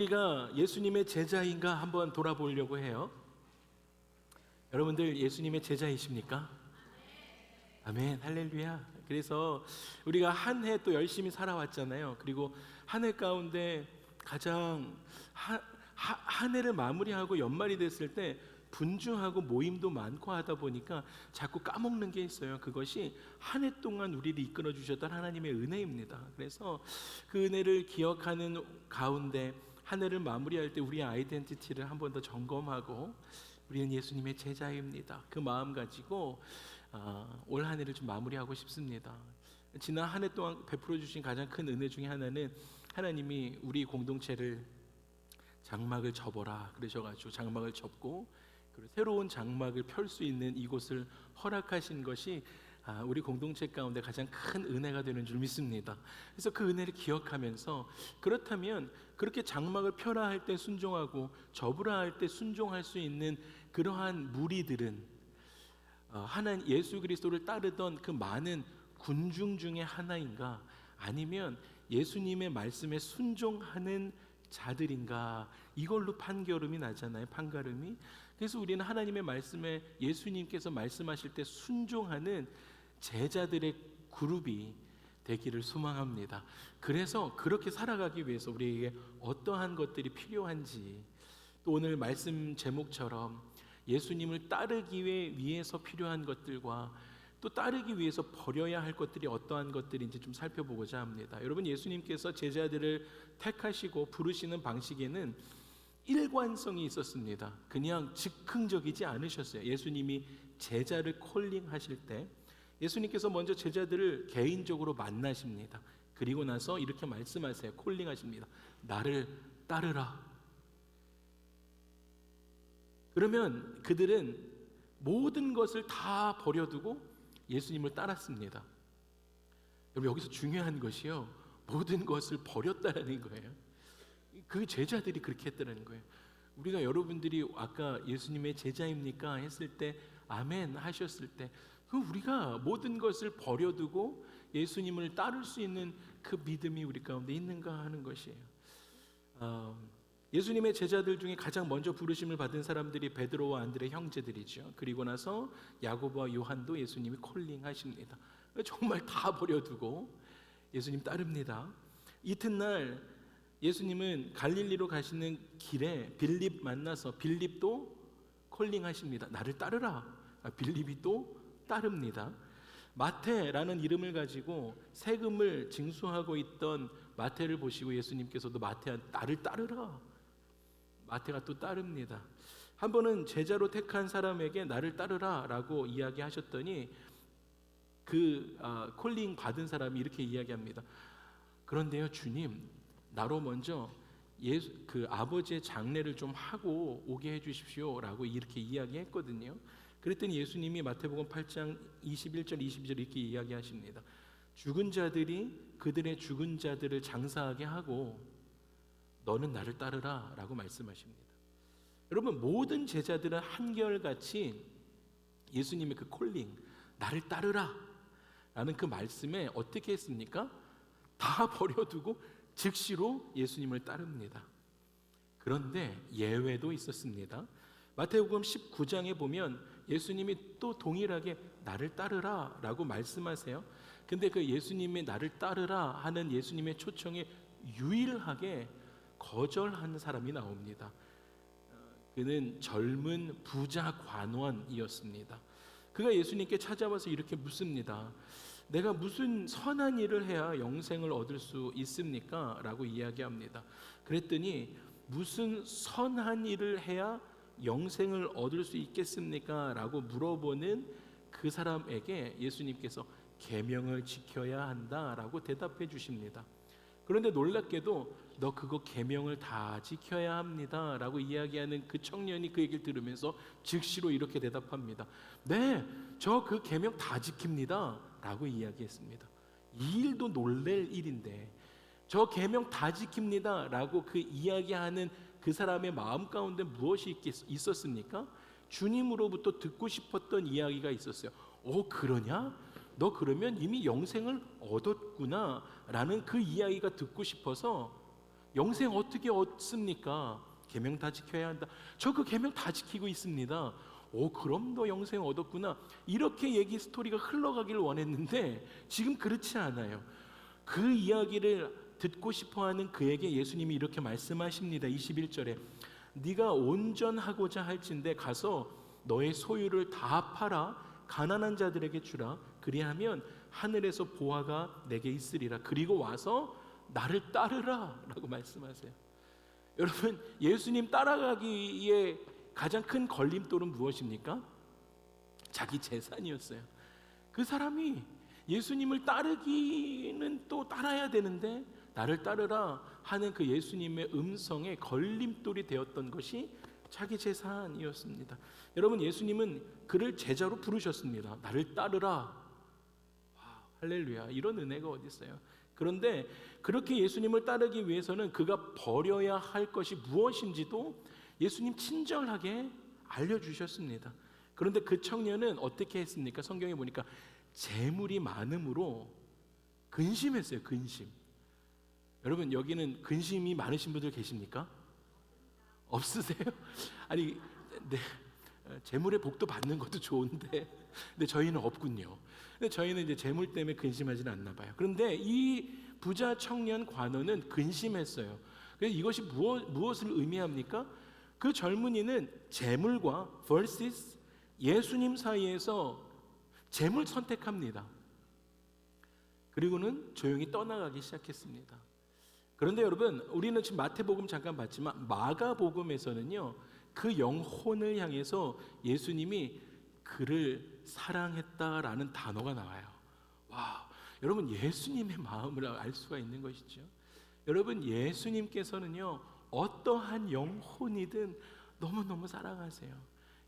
우리가 예수님의 제자인가 한번 돌아보려고 해요. 여러분들 예수님의 제자이십니까? 아멘, 할렐루야. 그래서 우리가 한 해 또 열심히 살아왔잖아요. 그리고 한 해 가운데 가장 한 해를 마무리하고 연말이 됐을 때 분주하고 모임도 많고 하다 보니까 자꾸 까먹는 게 있어요. 그것이 한 해 동안 우리를 이끌어 주셨던 하나님의 은혜입니다. 그래서 그 은혜를 기억하는 가운데 한 해를 마무리할 때 우리의 아이덴티티를 한 번 더 점검하고 우리는 예수님의 제자입니다. 그 마음 가지고 올 한 해를 좀 마무리하고 싶습니다. 지난 한 해 동안 베풀어 주신 가장 큰 은혜 중에 하나는 하나님이 우리 공동체를 장막을 접어라 그러셔가지고 장막을 접고 그리고 새로운 장막을 펼 수 있는 이곳을 허락하신 것이 우리 공동체 가운데 가장 큰 은혜가 되는 줄 믿습니다. 그래서 그 은혜를 기억하면서 그렇다면 그렇게 장막을 펴라 할 때 순종하고 접으라 할 때 순종할 수 있는 그러한 무리들은 하나님 예수 그리스도를 따르던 그 많은 군중 중에 하나인가, 아니면 예수님의 말씀에 순종하는 자들인가, 이걸로 판결음이 나잖아요. 판가름이. 그래서 우리는 하나님의 말씀에 예수님께서 말씀하실 때 순종하는 제자들의 그룹이 되기를 소망합니다. 그래서 그렇게 살아가기 위해서 우리에게 어떠한 것들이 필요한지, 또 오늘 말씀 제목처럼 예수님을 따르기 위해서 필요한 것들과 또 따르기 위해서 버려야 할 것들이 어떠한 것들인지 좀 살펴보고자 합니다. 여러분, 예수님께서 제자들을 택하시고 부르시는 방식에는 일관성이 있었습니다. 그냥 즉흥적이지 않으셨어요. 예수님이 제자를 콜링하실 때 예수님께서 먼저 제자들을 개인적으로 만나십니다. 그리고 나서 이렇게 말씀하세요. 콜링하십니다. 나를 따르라. 그러면 그들은 모든 것을 다 버려두고 예수님을 따랐습니다. 여러분, 여기서 중요한 것이요, 모든 것을 버렸다라는 거예요. 그 제자들이 그렇게 했다는 거예요. 우리가 여러분들이 아까 예수님의 제자입니까 했을 때 아멘 하셨을 때 그 우리가 모든 것을 버려두고 예수님을 따를 수 있는 그 믿음이 우리 가운데 있는가 하는 것이에요. 예수님의 제자들 중에 가장 먼저 부르심을 받은 사람들이 베드로와 안드레 형제들이죠. 그리고 나서 야고보와 요한도 예수님이 콜링하십니다. 정말 다 버려두고 예수님 따릅니다. 이튿날 예수님은 갈릴리로 가시는 길에 빌립 만나서 빌립도 콜링하십니다. 나를 따르라. 빌립이 또 따릅니다. 마태라는 이름을 가지고 세금을 징수하고 있던 마태를 보시고 예수님께서도 마태한테 나를 따르라. 마태가 또 따릅니다. 한 번은 제자로 택한 사람에게 나를 따르라 라고 이야기하셨더니 그 콜링 받은 사람이 이렇게 이야기합니다. 그런데요 주님, 나로 먼저 그 아버지의 장례를 좀 하고 오게 해주십시오 라고 이렇게 이야기했거든요. 그랬더니 예수님이 마태복음 8장 21절 22절 이렇게 이야기하십니다. 죽은 자들이 그들의 죽은 자들을 장사하게 하고 너는 나를 따르라 라고 말씀하십니다. 여러분, 모든 제자들은 한결같이 예수님의 그 콜링, 나를 따르라 라는 그 말씀에 어떻게 했습니까? 다 버려두고 즉시로 예수님을 따릅니다. 그런데 예외도 있었습니다. 마태복음 19장에 보면 예수님이 또 동일하게 나를 따르라 라고 말씀하세요. 근데 그 예수님의 나를 따르라 하는 예수님의 초청에 유일하게 거절한 사람이 나옵니다. 그는 젊은 부자 관원이었습니다. 그가 예수님께 찾아와서 이렇게 묻습니다. 내가 무슨 선한 일을 해야 영생을 얻을 수 있습니까? 라고 이야기합니다. 그랬더니 무슨 선한 일을 해야 영생을 얻을 수 있겠습니까? 라고 물어보는 그 사람에게 예수님께서 계명을 지켜야 한다라고 대답해 주십니다. 그런데 놀랍게도 너 그거 계명을 다 지켜야 합니다 라고 이야기하는 그 청년이 그 얘기를 들으면서 즉시로 이렇게 대답합니다. 네, 저 그 계명 다 지킵니다 라고 이야기했습니다. 이 일도 놀랄 일인데 저 계명 다 지킵니다 라고 그 이야기하는 그 사람의 마음 가운데 무엇이 있었습니까? 주님으로부터 듣고 싶었던 이야기가 있었어요. 그러냐? 너 그러면 이미 영생을 얻었구나 라는 그 이야기가 듣고 싶어서 영생 어떻게 얻습니까? 계명 다 지켜야 한다. 저 그 계명 다 지키고 있습니다. 오, 그럼 너 영생 얻었구나. 이렇게 얘기 스토리가 흘러가길 원했는데 지금 그렇지 않아요. 그 이야기를 듣고 싶어하는 그에게 예수님이 이렇게 말씀하십니다. 21절에 네가 온전하고자 할진대 가서 너의 소유를 다 팔아 가난한 자들에게 주라. 그리하면 하늘에서 보화가 내게 있으리라. 그리고 와서 나를 따르라 라고 말씀하세요. 여러분, 예수님 따라가기에 가장 큰 걸림돌은 무엇입니까? 자기 재산이었어요. 그 사람이 예수님을 따르기는 또 따라야 되는데 나를 따르라 하는 그 예수님의 음성에 걸림돌이 되었던 것이 자기 재산이었습니다. 여러분, 예수님은 그를 제자로 부르셨습니다. 나를 따르라. 와, 할렐루야. 이런 은혜가 어디 있어요? 그런데 그렇게 예수님을 따르기 위해서는 그가 버려야 할 것이 무엇인지도 예수님 친절하게 알려주셨습니다. 그런데 그 청년은 어떻게 했습니까? 성경에 보니까 재물이 많음으로 근심했어요. 근심. 여러분, 여기는 근심이 많으신 분들 계십니까? 없으세요? 아니, 네, 재물의 복도 받는 것도 좋은데, 근데 저희는 없군요. 근데 저희는 이제 재물 때문에 근심하지는 않나 봐요. 그런데 이 부자 청년 관원은 근심했어요. 그래서 이것이 무엇을 의미합니까? 그 젊은이는 재물과 versus 예수님 사이에서 재물 선택합니다. 그리고는 조용히 떠나가기 시작했습니다. 그런데 여러분, 우리는 지금 마태복음 잠깐 봤지만 마가복음에서는요, 그 영혼을 향해서 예수님이 그를 사랑했다라는 단어가 나와요. 와, 여러분, 예수님의 마음을 알 수가 있는 것이죠. 여러분, 예수님께서는요, 어떠한 영혼이든 너무너무 사랑하세요.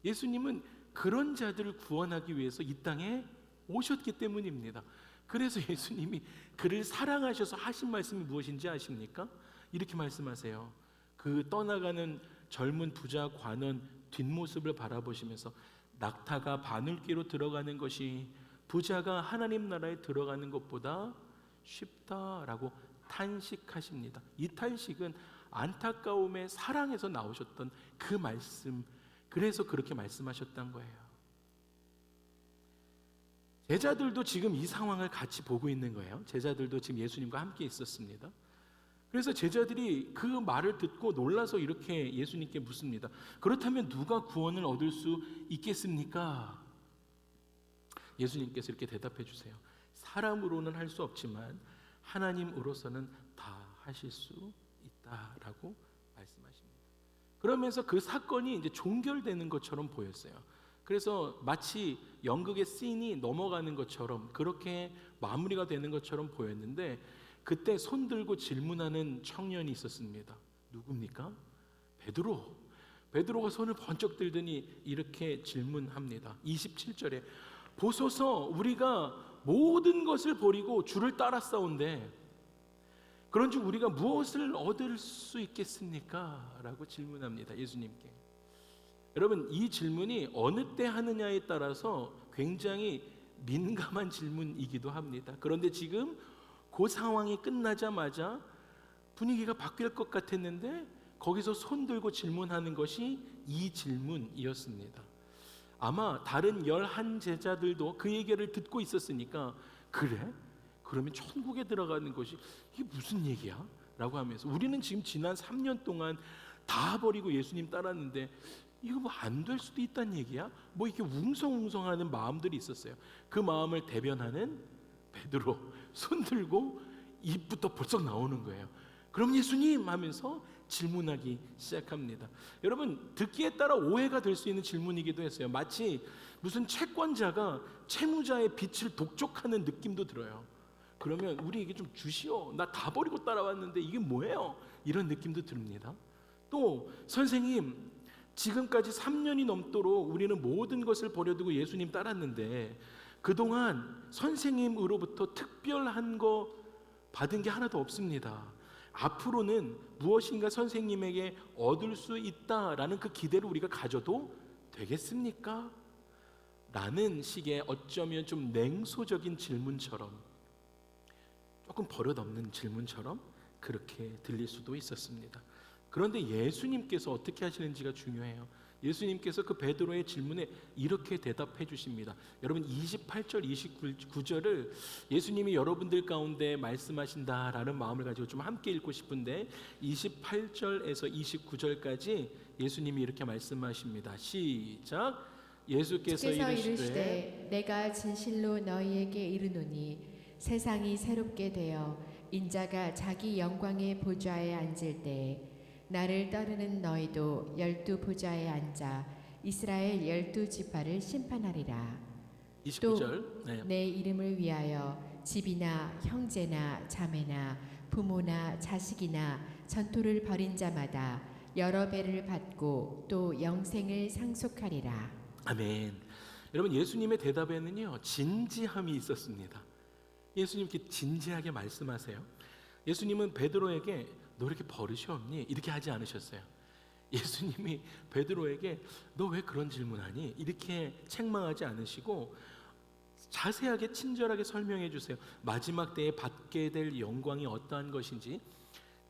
예수님은 그런 자들을 구원하기 위해서 이 땅에 오셨기 때문입니다. 그래서 예수님이 그를 사랑하셔서 하신 말씀이 무엇인지 아십니까? 이렇게 말씀하세요. 그 떠나가는 젊은 부자 관원 뒷모습을 바라보시면서 낙타가 바늘귀로 들어가는 것이 부자가 하나님 나라에 들어가는 것보다 쉽다라고 탄식하십니다. 이 탄식은 안타까움의 사랑에서 나오셨던 그 말씀, 그래서 그렇게 말씀하셨던 거예요. 제자들도 지금 이 상황을 같이 보고 있는 거예요. 제자들도 지금 예수님과 함께 있었습니다. 그래서 제자들이 그 말을 듣고 놀라서 이렇게 예수님께 묻습니다. 그렇다면 누가 구원을 얻을 수 있겠습니까? 예수님께서 이렇게 대답해 주세요. 사람으로는 할 수 없지만 하나님으로서는 다 하실 수 있다라고 말씀하십니다. 그러면서 그 사건이 이제 종결되는 것처럼 보였어요. 그래서 마치 연극의 씬이 넘어가는 것처럼 그렇게 마무리가 되는 것처럼 보였는데 그때 손 들고 질문하는 청년이 있었습니다. 누굽니까? 베드로. 베드로가 손을 번쩍 들더니 이렇게 질문합니다. 27절에 보소서 우리가 모든 것을 버리고 주를 따랐사온데 그런즉 우리가 무엇을 얻을 수 있겠습니까? 라고 질문합니다. 예수님께. 여러분, 이 질문이 어느 때 하느냐에 따라서 굉장히 민감한 질문이기도 합니다. 그런데 지금 그 상황이 끝나자마자 분위기가 바뀔 것 같았는데 거기서 손 들고 질문하는 것이 이 질문이었습니다. 아마 다른 11 제자들도 그 얘기를 듣고 있었으니까 그래? 그러면 천국에 들어가는 것이 이게 무슨 얘기야? 라고 하면서 우리는 지금 지난 3년 동안 다 버리고 예수님 따랐는데 이거 뭐 안 될 수도 있다는 얘기야? 뭐 이렇게 웅성웅성하는 마음들이 있었어요. 그 마음을 대변하는 베드로 손 들고 입부터 벌써 나오는 거예요. 그럼 예수님 하면서 질문하기 시작합니다. 여러분, 듣기에 따라 오해가 될 수 있는 질문이기도 했어요. 마치 무슨 채권자가 채무자의 빚을 독촉하는 느낌도 들어요. 그러면 우리에게 좀 주시오. 나 다 버리고 따라왔는데 이게 뭐예요? 이런 느낌도 듭니다. 또 선생님, 지금까지 3년이 넘도록 우리는 모든 것을 버려두고 예수님 따랐는데 그동안 선생님으로부터 특별한 거 받은 게 하나도 없습니다. 앞으로는 무엇인가 선생님에게 얻을 수 있다라는 그 기대를 우리가 가져도 되겠습니까? 라는 식의 어쩌면 좀 냉소적인 질문처럼, 조금 버릇없는 질문처럼 그렇게 들릴 수도 있었습니다. 그런데 예수님께서 어떻게 하시는지가 중요해요. 예수님께서 그 베드로의 질문에 이렇게 대답해 주십니다. 여러분 28절 29절을 예수님이 여러분들 가운데 말씀하신다라는 마음을 가지고 좀 함께 읽고 싶은데 28절에서 29절까지 예수님이 이렇게 말씀하십니다. 시작. 예수께서 이르시되 내가 진실로 너희에게 이르노니 세상이 새롭게 되어 인자가 자기 영광의 보좌에 앉을 때에 나를 따르는 너희도 12 보좌에 앉아 이스라엘 12지파를 심판하리라. 29절. 또 내 이름을 위하여 집이나 형제나 자매나 부모나 자식이나 전토를 벌인 자마다 여러 배를 받고 또 영생을 상속하리라. 아멘. 여러분 예수님의 대답에는요 진지함이 있었습니다. 예수님 이렇게 진지하게 말씀하세요. 예수님은 베드로에게 너 이렇게 버릇이 없니? 이렇게 하지 않으셨어요. 예수님이 베드로에게 너 왜 그런 질문하니? 이렇게 책망하지 않으시고 자세하게 친절하게 설명해 주세요. 마지막 때에 받게 될 영광이 어떠한 것인지,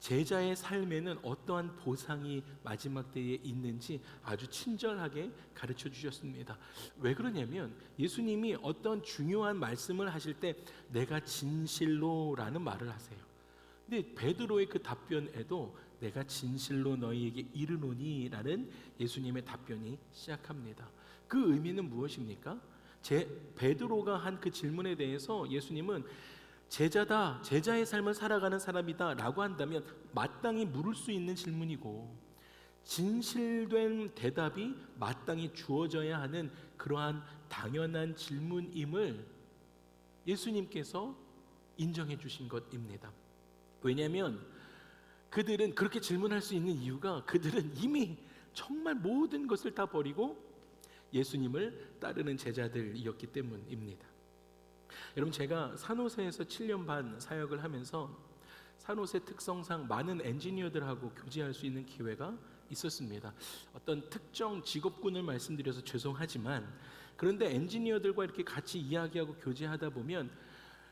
제자의 삶에는 어떠한 보상이 마지막 때에 있는지 아주 친절하게 가르쳐 주셨습니다. 왜 그러냐면 예수님이 어떤 중요한 말씀을 하실 때 내가 진실로라는 말을 하세요. 근데 베드로의 그 답변에도 내가 진실로 너희에게 이르노니라는 예수님의 답변이 시작합니다. 그 의미는 무엇입니까? 베드로가 한 그 질문에 대해서 예수님은 제자다, 제자의 삶을 살아가는 사람이다 라고 한다면 마땅히 물을 수 있는 질문이고 진실된 대답이 마땅히 주어져야 하는 그러한 당연한 질문임을 예수님께서 인정해 주신 것입니다. 왜냐하면 그들은 그렇게 질문할 수 있는 이유가 그들은 이미 정말 모든 것을 다 버리고 예수님을 따르는 제자들이었기 때문입니다. 여러분 제가 산호세에서 7년 반 사역을 하면서 산호세 특성상 많은 엔지니어들하고 교제할 수 있는 기회가 있었습니다. 어떤 특정 직업군을 말씀드려서 죄송하지만 그런데 엔지니어들과 이렇게 같이 이야기하고 교제하다 보면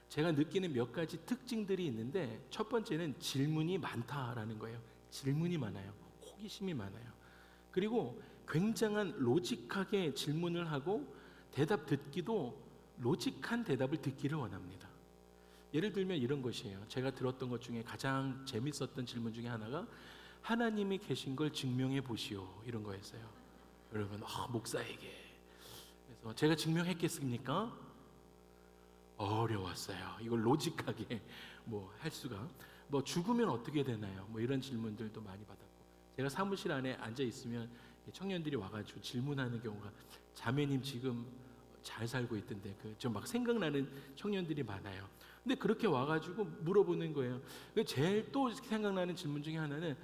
제가 느끼는 몇 가지 특징들이 있는데 첫 번째는 질문이 많다라는 거예요. 질문이 많아요. 호기심이 많아요. 그리고 굉장한 로직하게 질문을 하고 대답 듣기도 로직한 대답을 듣기를 원합니다. 예를 들면 이런 것이에요. 제가 들었던 것 중에 가장 재밌었던 질문 중에 하나가 하나님이 계신 걸 증명해 보시오 이런 거였어요. 여러분 목사에게 그래서 제가 증명했겠습니까? 어려웠어요. 이걸 로직하게 할 수가 죽으면 어떻게 되나요? 이런 질문들도 많이 받았고 제가 사무실 안에 앉아 있으면 청년들이 와가지고 질문하는 경우가 자매님 지금 잘 살고 있던데 좀 막 생각나는 청년들이 많아요. 근데 그렇게 와가지고 물어보는 거예요. 제일 또 생각나는 질문 중에 하나는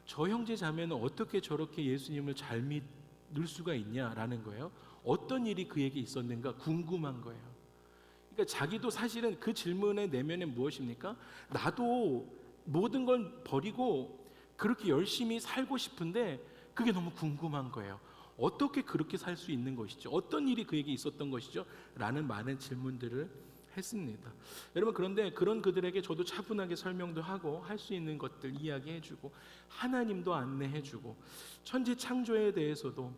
저 형제 자매는 어떻게 저렇게 예수님을 잘 믿을 수가 있냐라는 거예요. 어떤 일이 그에게 있었는가 궁금한 거예요. 그러니까 자기도 사실은 그 질문의 내면은 무엇입니까? 나도 모든 걸 버리고 그렇게 열심히 살고 싶은데 그게 너무 궁금한 거예요. 어떻게 그렇게 살 수 있는 것이죠? 어떤 일이 그에게 있었던 것이죠? 라는 많은 질문들을 했습니다. 여러분 그런데 그런 그들에게 저도 차분하게 설명도 하고 할 수 있는 것들 이야기해주고 하나님도 안내해주고 천지 창조에 대해서도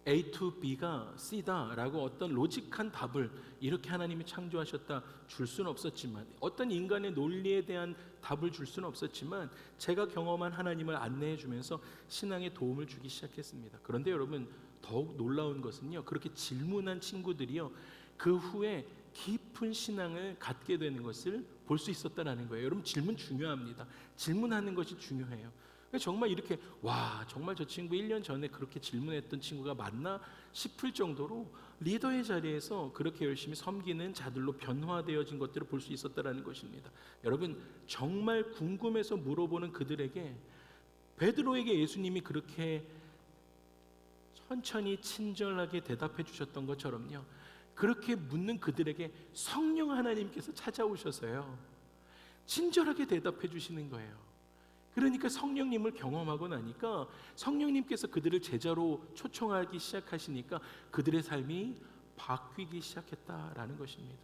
A to B가 C다라고 어떤 로직한 답을 이렇게 하나님이 창조하셨다 줄 수는 없었지만 어떤 인간의 논리에 대한 답을 줄 수는 없었지만 제가 경험한 하나님을 안내해 주면서 신앙에 도움을 주기 시작했습니다. 그런데 여러분 더욱 놀라운 것은요 그렇게 질문한 친구들이요 그 후에 깊은 신앙을 갖게 되는 것을 볼 수 있었다는 거예요. 여러분 질문 중요합니다. 질문하는 것이 중요해요. 정말 이렇게 와 정말 저 친구 1년 전에 그렇게 질문했던 친구가 맞나 싶을 정도로 리더의 자리에서 그렇게 열심히 섬기는 자들로 변화되어진 것들을 볼 수 있었다는 것입니다. 여러분 정말 궁금해서 물어보는 그들에게 베드로에게 예수님이 그렇게 천천히 친절하게 대답해 주셨던 것처럼요 그렇게 묻는 그들에게 성령 하나님께서 찾아오셔서요 친절하게 대답해 주시는 거예요. 그러니까 성령님을 경험하고 나니까 성령님께서 그들을 제자로 초청하기 시작하시니까 그들의 삶이 바뀌기 시작했다라는 것입니다.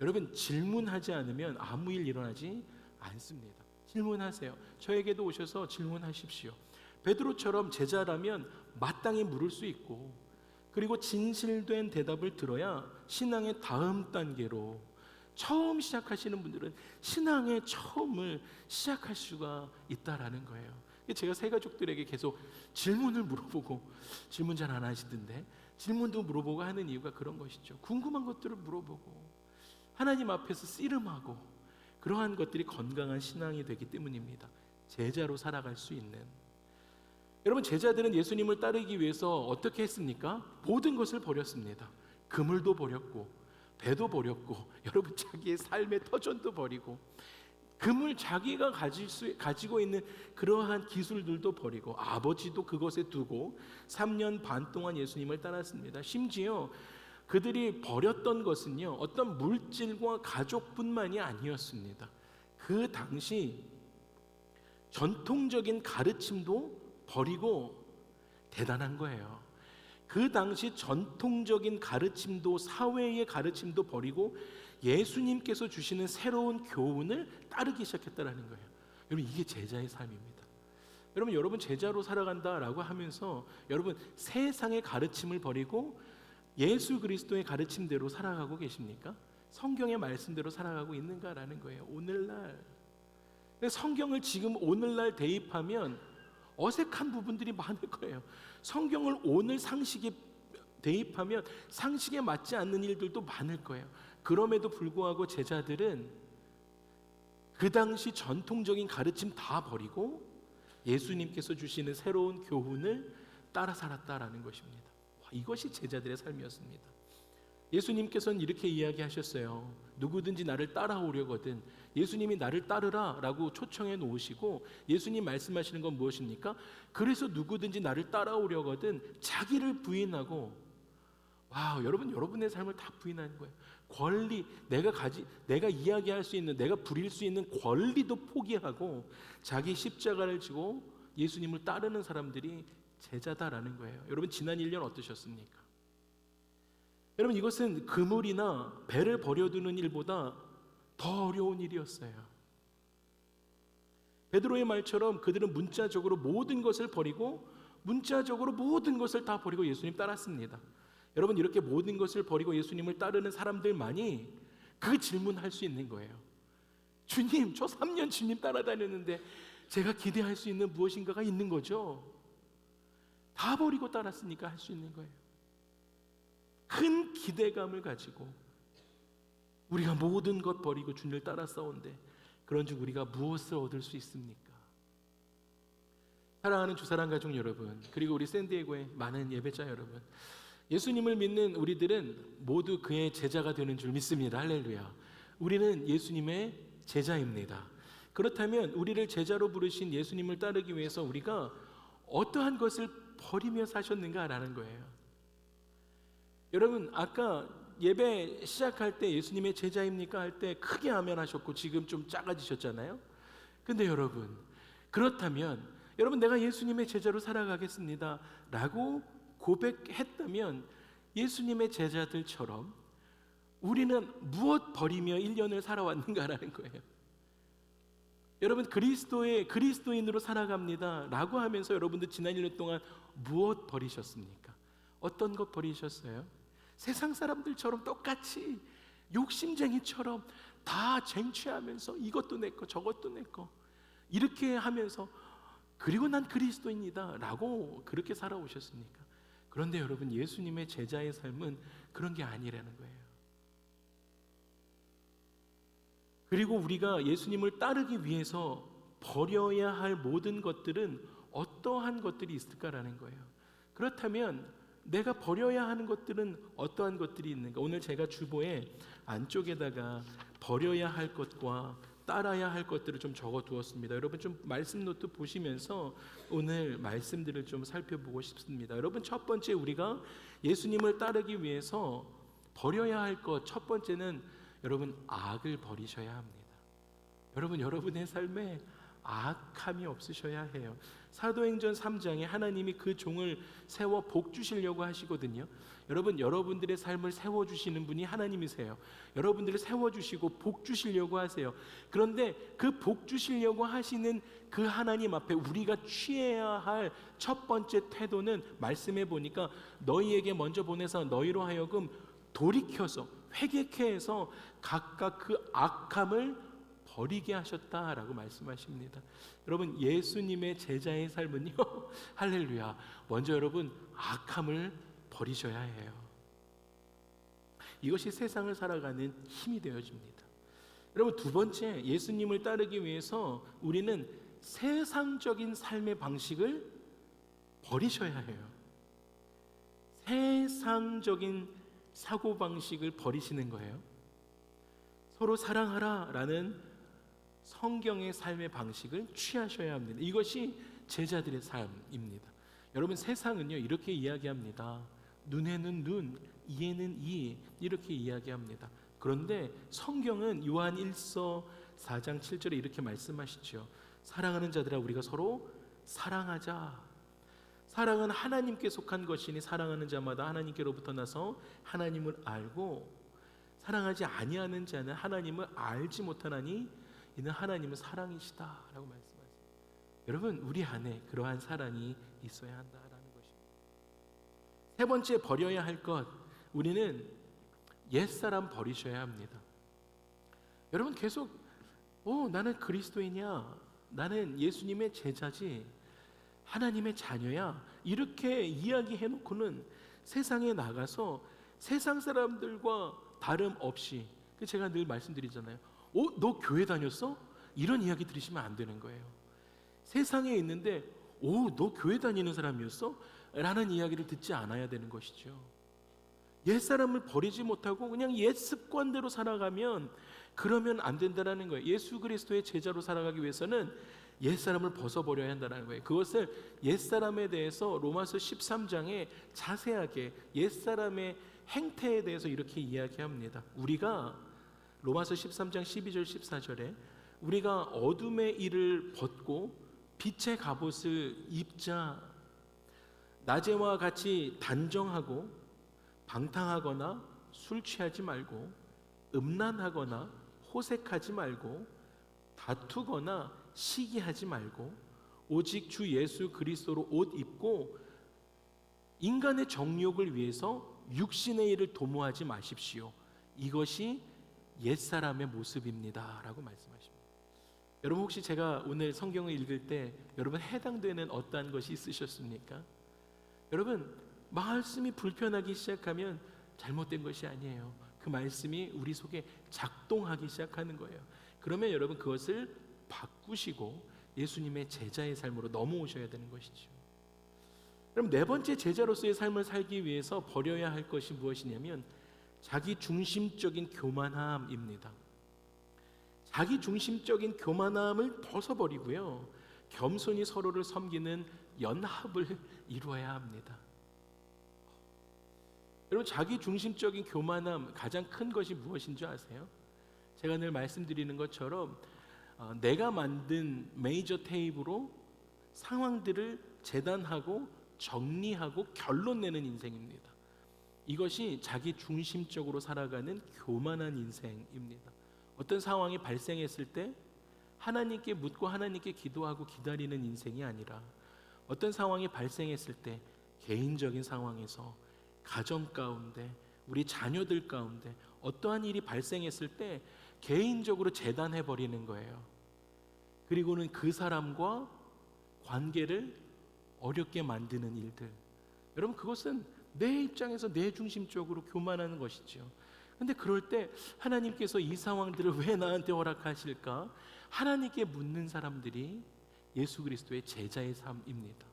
여러분 질문하지 않으면 아무 일 일어나지 않습니다. 질문하세요. 저에게도 오셔서 질문하십시오. 베드로처럼 제자라면 마땅히 물을 수 있고, 그리고 진실된 대답을 들어야 신앙의 다음 단계로, 처음 시작하시는 분들은 신앙의 처음을 시작할 수가 있다라는 거예요. 제가 새 가족들에게 계속 질문을 물어보고, 질문 잘 안 하시던데 질문도 물어보고 하는 이유가 그런 것이죠. 궁금한 것들을 물어보고 하나님 앞에서 씨름하고, 그러한 것들이 건강한 신앙이 되기 때문입니다. 제자로 살아갈 수 있는. 여러분, 제자들은 예수님을 따르기 위해서 어떻게 했습니까? 모든 것을 버렸습니다. 그물도 버렸고, 배도 버렸고, 여러분 자기의 삶의 터전도 버리고, 그물 자기가 가지고 있는 그러한 기술들도 버리고, 아버지도 그것에 두고 3년 반 동안 예수님을 따랐습니다. 심지어 그들이 버렸던 것은요, 어떤 물질과 가족뿐만이 아니었습니다. 그 당시 전통적인 가르침도 버리고, 대단한 거예요. 그 당시 전통적인 가르침도, 사회의 가르침도 버리고 예수님께서 주시는 새로운 교훈을 따르기 시작했다라는 거예요. 여러분, 이게 제자의 삶입니다. 여러분 제자로 살아간다라고 하면서 여러분 세상의 가르침을 버리고 예수 그리스도의 가르침대로 살아가고 계십니까? 성경의 말씀대로 살아가고 있는가라는 거예요. 오늘날 성경을 지금 오늘날 대입하면 어색한 부분들이 많을 거예요. 성경을 오늘 상식에 대입하면 상식에 맞지 않는 일들도 많을 거예요. 그럼에도 불구하고 제자들은 그 당시 전통적인 가르침 다 버리고 예수님께서 주시는 새로운 교훈을 따라 살았다라는 것입니다. 이것이 제자들의 삶이었습니다. 예수님께서는 이렇게 이야기하셨어요. 누구든지 나를 따라오려거든 예수님이 나를 따르라 라고 초청해 놓으시고, 예수님 말씀하시는 건 무엇입니까? 그래서 누구든지 나를 따라오려거든 자기를 부인하고, 여러분, 여러분의 삶을 다 부인하는 거예요. 권리, 내가 이야기할 수 있는, 내가 부릴 수 있는 권리도 포기하고 자기 십자가를 지고 예수님을 따르는 사람들이 제자다라는 거예요. 여러분, 지난 1년 어떠셨습니까? 여러분, 이것은 그물이나 배를 버려두는 일보다 더 어려운 일이었어요. 베드로의 말처럼 그들은 문자적으로 모든 것을 버리고, 문자적으로 모든 것을 다 버리고 예수님 따랐습니다. 여러분, 이렇게 모든 것을 버리고 예수님을 따르는 사람들만이 그 질문할 수 있는 거예요. 주님, 저 3년 주님 따라다녔는데 제가 기대할 수 있는 무엇인가가 있는 거죠. 다 버리고 따랐으니까 할 수 있는 거예요. 큰 기대감을 가지고 우리가 모든 것 버리고 주님을 따라 싸운데, 그런즉 우리가 무엇을 얻을 수 있습니까? 사랑하는 주사랑 가족 여러분, 그리고 우리 샌디에고의 많은 예배자 여러분, 예수님을 믿는 우리들은 모두 그의 제자가 되는 줄 믿습니다. 할렐루야. 우리는 예수님의 제자입니다. 그렇다면 우리를 제자로 부르신 예수님을 따르기 위해서 우리가 어떠한 것을 버리며 사셨는가라는 거예요. 여러분, 아까 예배 시작할 때 예수님의 제자입니까? 할 때 크게 아멘 하셨고 지금 좀 작아지셨잖아요. 근데 여러분, 그렇다면 여러분, 내가 예수님의 제자로 살아가겠습니다 라고 고백했다면 예수님의 제자들처럼 우리는 무엇 버리며 1년을 살아왔는가라는 거예요. 여러분, 그리스도인으로 살아갑니다 라고 하면서 여러분들 지난 1년 동안 무엇 버리셨습니까? 어떤 것 버리셨어요? 세상 사람들처럼 똑같이 욕심쟁이처럼 다 쟁취하면서 이것도 내 거 저것도 내 거 이렇게 하면서, 그리고 난 그리스도인이다 라고 그렇게 살아오셨습니까? 그런데 여러분, 예수님의 제자의 삶은 그런 게 아니라는 거예요. 그리고 우리가 예수님을 따르기 위해서 버려야 할 모든 것들은 어떠한 것들이 있을까라는 거예요. 그렇다면 내가 버려야 하는 것들은 어떠한 것들이 있는가? 오늘 제가 주보에 안쪽에다가 버려야 할 것과 따라야 할 것들을 좀 적어 두었습니다. 여러분, 좀 말씀 노트 보시면서 오늘 말씀들을 좀 살펴보고 싶습니다. 여러분, 첫 번째, 우리가 예수님을 따르기 위해서 버려야 할 것, 첫 번째는 여러분, 악을 버리셔야 합니다. 여러분, 여러분의 삶에 악함이 없으셔야 해요. 사도행전 3장에 하나님이 그 종을 세워 복 주시려고 하시거든요. 여러분, 여러분들의 삶을 세워주시는 분이 하나님이세요. 여러분들을 세워주시고 복 주시려고 하세요. 그런데 그 복 주시려고 하시는 그 하나님 앞에 우리가 취해야 할 첫 번째 태도는 말씀해 보니까 너희에게 먼저 보내서 너희로 하여금 돌이켜서 회개케 해서 각각 그 악함을 버리게 하셨다라고 말씀하십니다. 여러분, 예수님의 제자의 삶은요 할렐루야, 먼저 여러분 악함을 버리셔야 해요. 이것이 세상을 살아가는 힘이 되어집니다. 여러분, 두 번째, 예수님을 따르기 위해서 우리는 세상적인 삶의 방식을 버리셔야 해요. 세상적인 사고방식을 버리시는 거예요. 서로 사랑하라라는 성경의 삶의 방식을 취하셔야 합니다. 이것이 제자들의 삶입니다. 여러분, 세상은요 이렇게 이야기합니다. 눈에는 눈, 이에는 이, 이렇게 이야기합니다. 그런데 성경은 요한 1서 4장 7절에 이렇게 말씀하시죠. 사랑하는 자들아, 우리가 서로 사랑하자. 사랑은 하나님께 속한 것이니 사랑하는 자마다 하나님께로부터 나서 하나님을 알고, 사랑하지 아니하는 자는 하나님을 알지 못하나니 이는 하나님은 사랑이시다라고 말씀하세요. 여러분, 우리 안에 그러한 사랑이 있어야 한다라는 것입니다. 세 번째, 버려야 할 것, 우리는 옛사람 버리셔야 합니다. 여러분, 계속 나는 그리스도이냐, 나는 예수님의 제자지, 하나님의 자녀야, 이렇게 이야기해놓고는 세상에 나가서 세상 사람들과 다름없이, 제가 늘 말씀드리잖아요. 너 교회 다녔어? 이런 이야기 들으시면 안 되는 거예요. 세상에 있는데 너 교회 다니는 사람이었어? 라는 이야기를 듣지 않아야 되는 것이죠. 옛사람을 버리지 못하고 그냥 옛 습관대로 살아가면, 그러면 안 된다는 거예요. 예수 그리스도의 제자로 살아가기 위해서는 옛사람을 벗어버려야 한다는 거예요. 그것을 옛사람에 대해서 로마서 13장에 자세하게 옛사람의 행태에 대해서 이렇게 이야기합니다. 우리가 로마서 13장 12절 14절에 우리가 어둠의 일을 벗고 빛의 갑옷을 입자. 낮에와 같이 단정하고 방탕하거나 술 취하지 말고 음란하거나 호색하지 말고 다투거나 시기하지 말고 오직 주 예수 그리스도로 옷 입고 인간의 정욕을 위해서 육신의 일을 도모하지 마십시오. 이것이 옛사람의 모습입니다 라고 말씀하십니다. 여러분, 혹시 제가 오늘 성경을 읽을 때 여러분 해당되는 어떠한 것이 있으셨습니까? 여러분, 말씀이 불편하기 시작하면 잘못된 것이 아니에요. 그 말씀이 우리 속에 작동하기 시작하는 거예요. 그러면 여러분, 그것을 바꾸시고 예수님의 제자의 삶으로 넘어오셔야 되는 것이죠. 그럼 네 번째, 제자로서의 삶을 살기 위해서 버려야 할 것이 무엇이냐면 자기 중심적인 교만함입니다. 자기 중심적인 교만함을 벗어버리고요, 겸손히 서로를 섬기는 연합을 이루어야 합니다. 여러분, 자기 중심적인 교만함, 가장 큰 것이 무엇인 줄 아세요? 제가 늘 말씀드리는 것처럼 내가 만든 메이저 테이프로 상황들을 재단하고 정리하고 결론 내는 인생입니다. 이것이 자기 중심적으로 살아가는 교만한 인생입니다. 어떤 상황이 발생했을 때 하나님께 묻고 하나님께 기도하고 기다리는 인생이 아니라, 어떤 상황이 발생했을 때 개인적인 상황에서, 가정 가운데, 우리 자녀들 가운데 어떠한 일이 발생했을 때 개인적으로 재단해버리는 거예요. 그리고는 그 사람과 관계를 어렵게 만드는 일들. 여러분, 그것은 내 입장에서 내 중심적으로 교만하는 것이죠. 근데 그럴 때 하나님께서 이 상황들을 왜 나한테 허락하실까? 하나님께 묻는 사람들이 예수 그리스도의 제자의 삶입니다.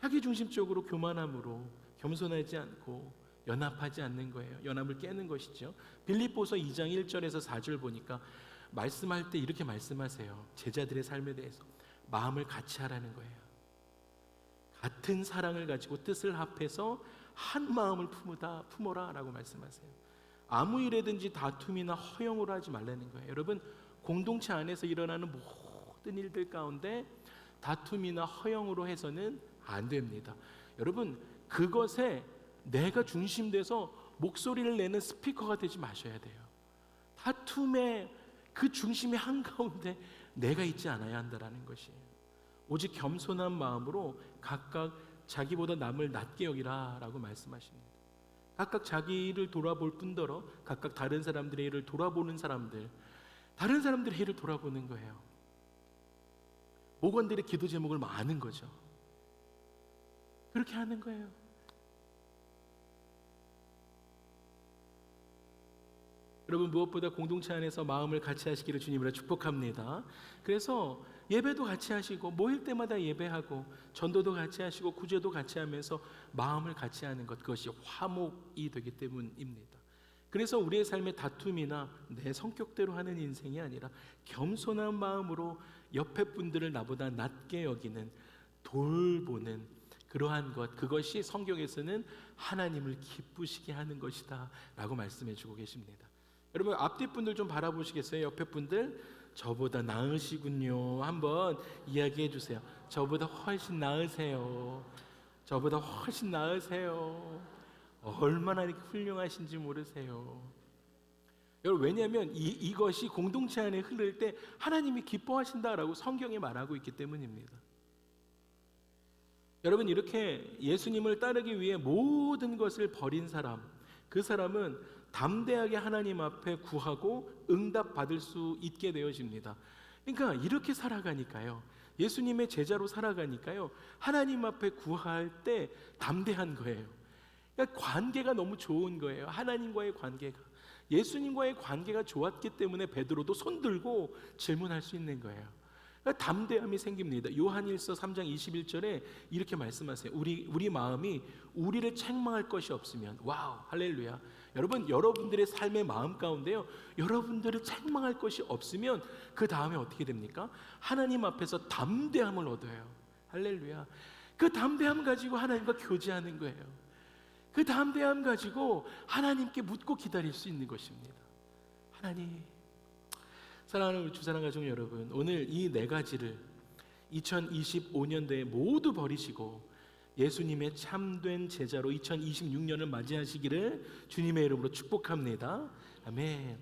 자기 중심적으로 교만함으로 겸손하지 않고 연합하지 않는 거예요. 연합을 깨는 것이죠. 빌립보서 2장 1절에서 4절 보니까 말씀할 때 이렇게 말씀하세요. 제자들의 삶에 대해서 마음을 같이 하라는 거예요. 같은 사랑을 가지고 뜻을 합해서 한 마음을 품어라 라고 말씀하세요. 아무 일에든지 다툼이나 허용으로 하지 말라는 거예요. 여러분, 공동체 안에서 일어나는 헛된 일들 가운데 다툼이나 허영으로 해서는 안 됩니다. 여러분, 그것에 내가 중심돼서 목소리를 내는 스피커가 되지 마셔야 돼요. 다툼의 그 중심의 한가운데 내가 있지 않아야 한다는 것이에요. 오직 겸손한 마음으로 각각 자기보다 남을 낮게 여기라 라고 말씀하십니다. 각각 자기를 돌아볼 뿐더러 각각 다른 사람들의 일을 돌아보는 사람들, 다른 사람들의 일을 돌아보는 거예요. 목원들의 기도 제목을 아는 거죠. 그렇게 하는 거예요. 여러분, 무엇보다 공동체 안에서 마음을 같이 하시기를 주님으로 축복합니다. 그래서 예배도 같이 하시고 모일 때마다 예배하고 전도도 같이 하시고 구제도 같이 하면서 마음을 같이 하는 것, 그것이 화목이 되기 때문입니다. 그래서 우리의 삶의 다툼이나 내 성격대로 하는 인생이 아니라 겸손한 마음으로 옆에 분들을 나보다 낮게 여기는, 돌보는 그러한 것, 그것이 성경에서는 하나님을 기쁘시게 하는 것이다 라고 말씀해 주고 계십니다. 여러분, 앞뒤 분들 좀 바라보시겠어요? 옆에 분들, 저보다 나으시군요. 한번 이야기해 주세요. 저보다 훨씬 나으세요. 저보다 훨씬 나으세요. 얼마나 이렇게 훌륭하신지 모르세요. 여러분, 왜냐하면 이것이 공동체 안에 흐를 때 하나님이 기뻐하신다라고 성경에 말하고 있기 때문입니다. 여러분, 이렇게 예수님을 따르기 위해 모든 것을 버린 사람, 그 사람은 담대하게 하나님 앞에 구하고 응답받을 수 있게 되어집니다. 그러니까 이렇게 살아가니까요, 예수님의 제자로 살아가니까요, 하나님 앞에 구할 때 담대한 거예요. 그러니까 관계가 너무 좋은 거예요. 하나님과의 관계가, 예수님과의 관계가 좋았기 때문에 베드로도 손들고 질문할 수 있는 거예요. 그러니까 담대함이 생깁니다. 요한일서 3장 21절에 이렇게 말씀하세요. 우리 마음이 우리를 책망할 것이 없으면, 와우, 할렐루야. 여러분, 여러분들의 삶의 마음 가운데요, 여러분들을 책망할 것이 없으면 그 다음에 어떻게 됩니까? 하나님 앞에서 담대함을 얻어요. 할렐루야. 그 담대함 가지고 하나님과 교제하는 거예요. 그 담대함 가지고 하나님께 묻고 기다릴 수 있는 것입니다. 하나님, 사랑하는 우리 주사랑 가족 여러분, 오늘 이 네 가지를 2025년도에 모두 버리시고 예수님의 참된 제자로 2026년을 맞이하시기를 주님의 이름으로 축복합니다. 아멘.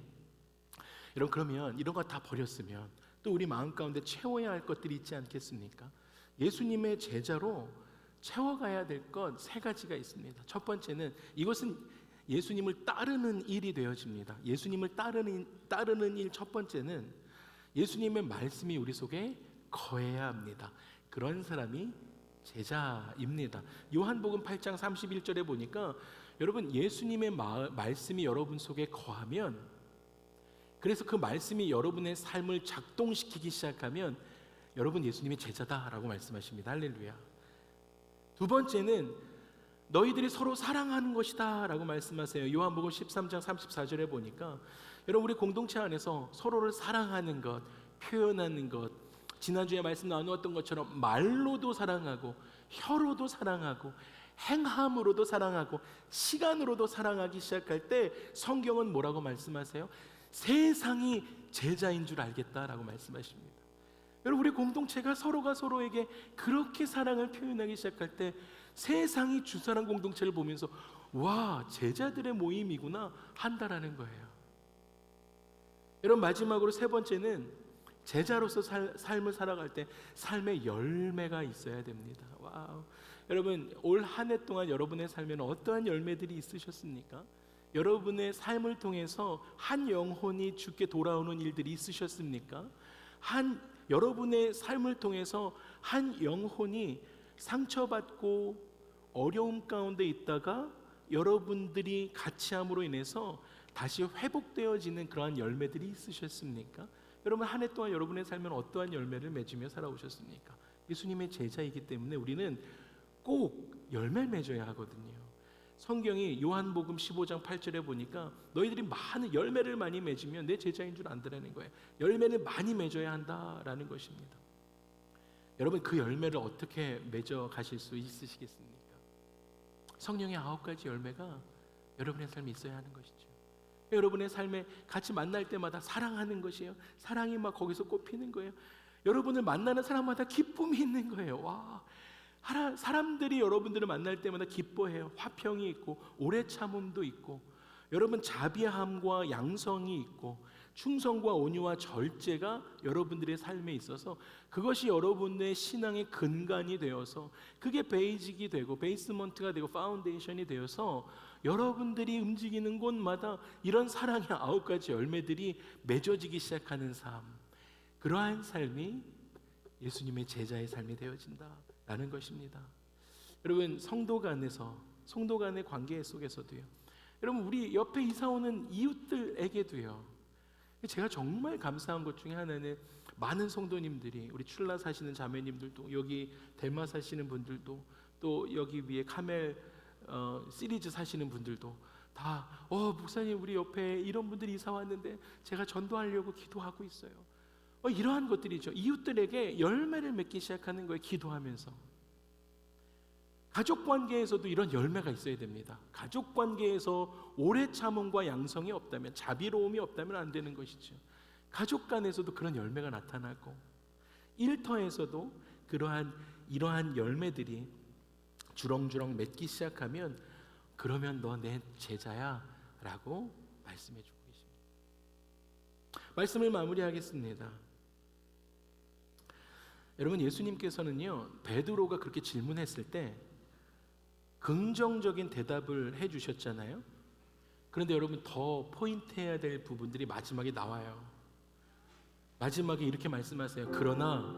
여러분, 그러면 이런 거 다 버렸으면 또 우리 마음 가운데 채워야 할 것들이 있지 않겠습니까? 예수님의 제자로 채워가야 될 것 세 가지가 있습니다. 첫 번째는, 이것은 예수님을 따르는 일이 되어집니다. 예수님을 따르는 일 첫 번째는 예수님의 말씀이 우리 속에 거해야 합니다. 그런 사람이 제자입니다. 요한복음 8장 31절에 보니까 여러분, 예수님의 말씀이 여러분 속에 거하면, 그래서 그 말씀이 여러분의 삶을 작동시키기 시작하면 여러분 예수님의 제자다라고 말씀하십니다. 할렐루야. 두 번째는 너희들이 서로 사랑하는 것이다 라고 말씀하세요. 요한복음 13장 34절에 보니까 여러분, 우리 공동체 안에서 서로를 사랑하는 것, 표현하는 것, 지난주에 말씀 나누었던 것처럼 말로도 사랑하고 혀로도 사랑하고 행함으로도 사랑하고 시간으로도 사랑하기 시작할 때 성경은 뭐라고 말씀하세요? 세상이 제자인 줄 알겠다라고 말씀하십니다. 여러분, 우리 공동체가 서로가 서로에게 그렇게 사랑을 표현하기 시작할 때 세상이 주사랑 공동체를 보면서 와, 제자들의 모임이구나 한다라는 거예요. 여러분, 마지막으로 세 번째는 제자로서 삶을 살아갈 때 삶의 열매가 있어야 됩니다. 와우. 여러분, 올 한 해 동안 여러분의 삶에는 어떠한 열매들이 있으셨습니까? 여러분의 삶을 통해서 한 영혼이 주께 돌아오는 일들이 있으셨습니까? 여러분의 삶을 통해서 한 영혼이 상처받고 어려움 가운데 있다가 여러분들이 같이 함으로 인해서 다시 회복되어지는 그러한 열매들이 있으셨습니까? 여러분, 한 해 동안 여러분의 삶은 어떠한 열매를 맺으며 살아오셨습니까? 예수님의 제자이기 때문에 우리는 꼭 열매를 맺어야 하거든요. 성경이 요한복음 15장 8절에 보니까 너희들이 많은 열매를 많이 맺으면 내 제자인 줄 안다라는 거예요. 열매를 많이 맺어야 한다라는 것입니다. 여러분, 그 열매를 어떻게 맺어 가실 수 있으시겠습니까? 성령의 9가지 열매가 여러분의 삶에 있어야 하는 것이죠. 여러분의 삶에 같이 만날 때마다 사랑하는 것이에요. 사랑이 막 거기서 꽃피는 거예요. 여러분을 만나는 사람마다 기쁨이 있는 거예요. 와, 사람들이 여러분들을 만날 때마다 기뻐해요. 화평이 있고 오래 참음도 있고, 여러분 자비함과 양성이 있고 충성과 온유와 절제가 여러분들의 삶에 있어서 그것이 여러분의 신앙의 근간이 되어서 그게 베이직이 되고 베이스먼트가 되고 파운데이션이 되어서 여러분들이 움직이는 곳마다 이런 사랑의 9가지 열매들이 맺어지기 시작하는 삶, 그러한 삶이 예수님의 제자의 삶이 되어진다라는 것입니다. 여러분, 성도 간의 관계 속에서도요, 여러분 우리 옆에 이사 오는 이웃들에게도요, 제가 정말 감사한 것 중에 하나는 많은 성도님들이, 우리 출라 사시는 자매님들도, 여기 델마 사시는 분들도, 또 여기 위에 카멜 시리즈 사시는 분들도 다 목사님 우리 옆에 이런 분들이 이사 왔는데 제가 전도하려고 기도하고 있어요. 이러한 것들이죠. 이웃들에게 열매를 맺기 시작하는 거예요. 기도하면서. 가족 관계에서도 이런 열매가 있어야 됩니다. 가족 관계에서 오래 참음과 양성이 없다면, 자비로움이 없다면 안 되는 것이죠. 가족 간에서도 그런 열매가 나타나고, 일터에서도 이러한 열매들이 주렁주렁 맺기 시작하면, 그러면 너 내 제자야 라고 말씀해 주고 계십니다. 말씀을 마무리하겠습니다. 여러분, 예수님께서는요, 베드로가 그렇게 질문했을 때 긍정적인 대답을 해주셨잖아요. 그런데 여러분, 더 포인트해야 될 부분들이 마지막에 나와요. 마지막에 이렇게 말씀하세요. 그러나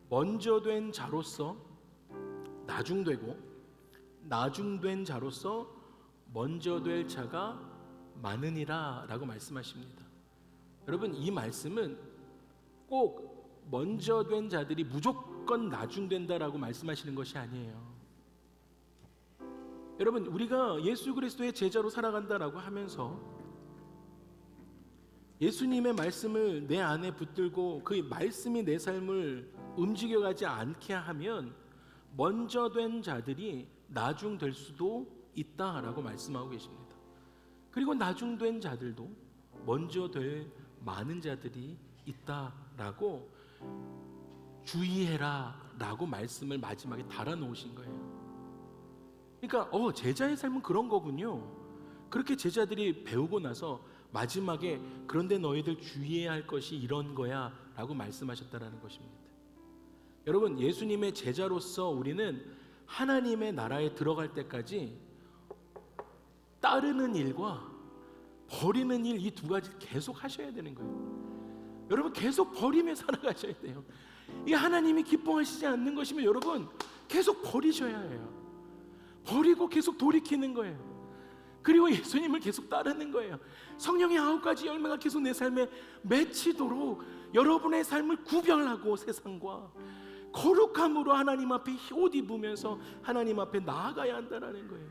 먼저 된 자로서 나중되고, 나중된 자로서 먼저 될 자가 많으니라 라고 말씀하십니다. 여러분, 이 말씀은 꼭 먼저 된 자들이 무조건 나중된다라고 말씀하시는 것이 아니에요. 여러분, 우리가 예수 그리스도의 제자로 살아간다라고 하면서 예수님의 말씀을 내 안에 붙들고 그 말씀이 내 삶을 움직여가지 않게 하면 먼저 된 자들이 나중될 수도 있다라고 말씀하고 계십니다. 그리고 나중된 자들도 먼저 될 많은 자들이 있다라고 주의해라 라고 말씀을 마지막에 달아놓으신 거예요. 그러니까 제자의 삶은 그런 거군요. 그렇게 제자들이 배우고 나서 마지막에 그런데 너희들 주의해야 할 것이 이런 거야 라고 말씀하셨다라는 것입니다. 여러분, 예수님의 제자로서 우리는 하나님의 나라에 들어갈 때까지 따르는 일과 버리는 일, 이 두 가지를 계속 하셔야 되는 거예요. 여러분, 계속 버리며 살아가셔야 돼요. 이 하나님이 기뻐하시지 않는 것이면 여러분 계속 버리셔야 해요. 버리고 계속 돌이키는 거예요. 그리고 예수님을 계속 따르는 거예요. 성령의 9가지 열매가 계속 내 삶에 맺히도록 여러분의 삶을 구별하고 세상과 거룩함으로 하나님 앞에 옷 입으면서 하나님 앞에 나아가야 한다는 거예요.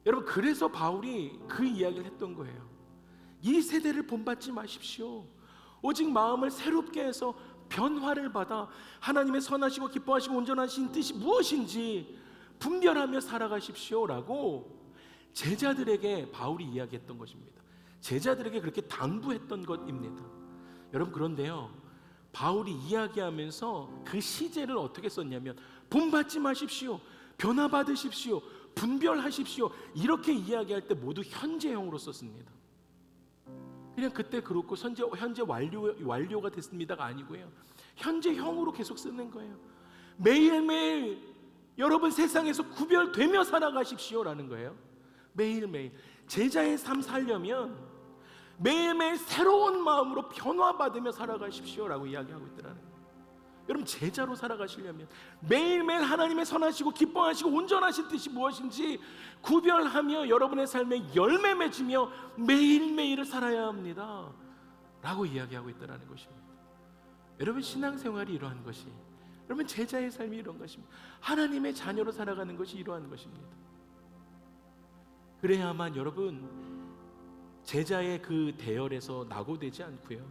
여러분, 그래서 바울이 그 이야기를 했던 거예요. 이 세대를 본받지 마십시오. 오직 마음을 새롭게 해서 변화를 받아 하나님의 선하시고 기뻐하시고 온전하신 뜻이 무엇인지 분별하며 살아가십시오 라고 제자들에게 바울이 이야기했던 것입니다. 제자들에게 그렇게 당부했던 것입니다. 여러분, 그런데요, 바울이 이야기하면서 그 시제를 어떻게 썼냐면 본받지 마십시오, 변화받으십시오, 분별하십시오, 이렇게 이야기할 때 모두 현재형으로 썼습니다. 그냥 그때 그렇고 현재 완료가 됐습니다가 아니고요, 현재형으로 계속 쓰는 거예요. 매일매일 여러분 세상에서 구별되며 살아가십시오라는 거예요. 매일매일 제자의 삶 살려면 매일매일 새로운 마음으로 변화받으며 살아가십시오라고 이야기하고 있더라는 거예요. 여러분, 제자로 살아가시려면 매일매일 하나님의 선하시고 기뻐하시고 온전하신 뜻이 무엇인지 구별하며 여러분의 삶에 열매 맺으며 매일매일을 살아야 합니다 라고 이야기하고 있다는 것입니다. 여러분, 신앙생활이 이러한 것이, 여러분 제자의 삶이 이런 것입니다. 하나님의 자녀로 살아가는 것이 이러한 것입니다. 그래야만 여러분 제자의 그 대열에서 낙오되지 않고요,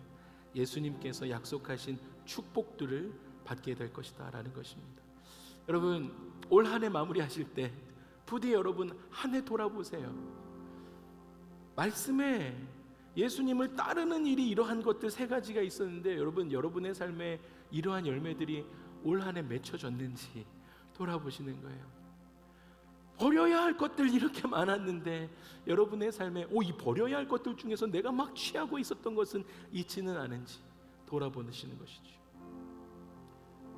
예수님께서 약속하신 축복들을 받게 될 것이다 라는 것입니다. 여러분, 올 한 해 마무리하실 때 부디 여러분 한 해 돌아보세요. 말씀에 예수님을 따르는 일이 이러한 것들 세 가지가 있었는데 여러분, 여러분의 삶에 이러한 열매들이 올 한 해 맺혀졌는지 돌아보시는 거예요. 버려야 할 것들 이렇게 많았는데 여러분의 삶에 이 버려야 할 것들 중에서 내가 막 취하고 있었던 것은 있지는 않은지 돌아보시는 것이죠.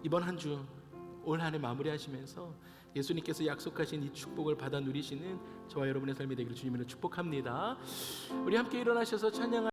이번 한 주 올 한 해 마무리하시면서 예수님께서 약속하신 이 축복을 받아 누리시는 저와 여러분의 삶이 되기를 주님으로 축복합니다. 우리 함께 일어나셔서 찬양할